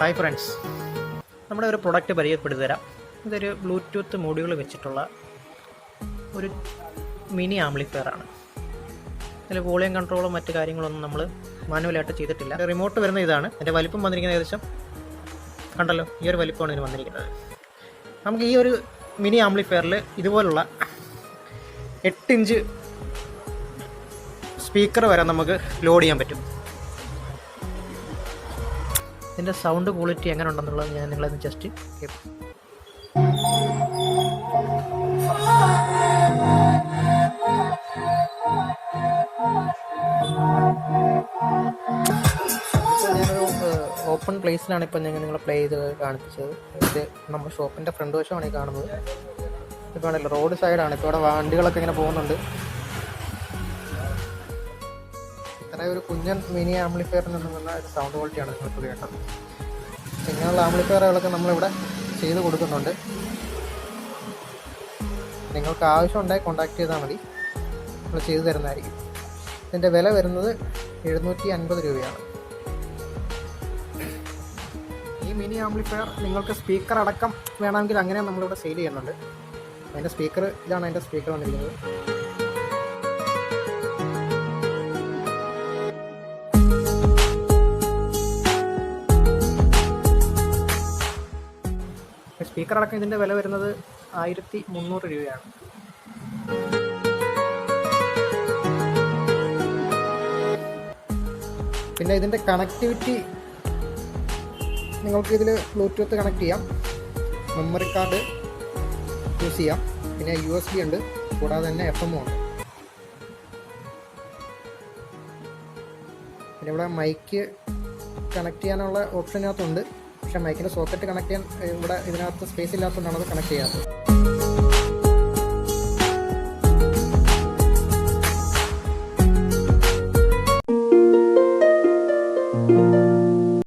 Hi friends, നമ്മുടെ ഒരു product പരിചയപ്പെടുത്തി തരാം. ഇതൊരു ബ്ലൂടൂത്ത് മോഡ്യൂൾ വെച്ചിട്ടുള്ള ഒരു മിനി ആംപ്ലിഫയർ ആണ്. ഇതിൽ വോളിയം കൺട്രോളും മറ്റു കാര്യങ്ങളൊന്നും നമ്മൾ മാനുവലായിട്ട് ചെയ്തിട്ടില്ല. റിമോട്ട് വരുന്ന ഇതാണ്. എൻ്റെ വലിപ്പം വന്നിരിക്കുന്നത് ഏകദേശം കണ്ടല്ലോ, ഈ ഒരു വലിപ്പമാണ് ഇതിന് വന്നിരിക്കുന്നത്. നമുക്ക് ഈ ഒരു മിനി ആംപ്ലിഫയറിൽ ഇതുപോലുള്ള 8 ഇഞ്ച് സ്പീക്കർ വരെ നമുക്ക് ലോഡ് ചെയ്യാൻ പറ്റും. ഇതിൻ്റെ സൗണ്ട് ക്വാളിറ്റി എങ്ങനെ ഉണ്ടെന്നുള്ളത് ഞാൻ നിങ്ങളെ ജസ്റ്റ് ഞാനൊരു ഓപ്പൺ പ്ലേസിലാണ് ഇപ്പോൾ ഞാൻ നിങ്ങളെ പ്ലേ ചെയ്ത് കാണിപ്പിച്ചത്. ഇത് നമ്മുടെ ഷോപ്പിൻ്റെ ഫ്രണ്ട് വശമാണ് ഈ കാണുന്നത്. ഇപ്പോൾ ആണല്ലോ റോഡ് സൈഡാണ്. ഇപ്പോൾ ഇവിടെ വണ്ടികളൊക്കെ ഇങ്ങനെ പോകുന്നുണ്ട്. ഒരു കുഞ്ഞൻ മിനി ആംപ്ലിഫയറിൽ നിന്നുള്ള ഒരു സൗണ്ട് ക്വാളിറ്റിയാണ് നിങ്ങൾക്ക് കേട്ടത്. ഇങ്ങനെയുള്ള ആംപ്ലിഫയറുകളൊക്കെ നമ്മളിവിടെ ചെയ്ത് കൊടുക്കുന്നുണ്ട്. നിങ്ങൾക്ക് ആവശ്യമുണ്ടായി കോൺടാക്ട് ചെയ്താൽ മതി, നമ്മൾ ചെയ്തു തരുന്നതായിരിക്കും. ഇതിൻ്റെ വില വരുന്നത് 750 രൂപയാണ്. ഈ മിനി ആംപ്ലിഫയർ നിങ്ങൾക്ക് സ്പീക്കർ അടക്കം വേണമെങ്കിൽ അങ്ങനെ നമ്മളിവിടെ സെയിൽ ചെയ്യുന്നുണ്ട്. അതിൻ്റെ സ്പീക്കർ ഇതാണ്. അതിൻ്റെ സ്പീക്കർ വന്നിരിക്കുന്നത്. സ്പീക്കർ അടക്കം ഇതിൻ്റെ വില വരുന്നത് 1300 രൂപയാണ്. പിന്നെ ഇതിൻ്റെ കണക്ടിവിറ്റി നിങ്ങൾക്ക് ഇതിൽ ബ്ലൂടൂത്ത് കണക്ട് ചെയ്യാം, മെമ്മറി കാർഡ് യൂസ് ചെയ്യാം, പിന്നെ USB ഉണ്ട്, കൂടാതെ തന്നെ FM ഉണ്ട്. പിന്നെ ഇവിടെ മൈക്ക് കണക്ട് ചെയ്യാനുള്ള ഓപ്ഷൻ ഇതിനകത്തുണ്ട്. പക്ഷേ മൈക്കിൻ്റെ സോക്കറ്റ് കണക്ട് ചെയ്യാൻ ഇവിടെ ഇതിനകത്ത് സ്പേസ് ഇല്ലാത്തതുകൊണ്ടാണ് അത് കണക്ട് ചെയ്യാത്തത്.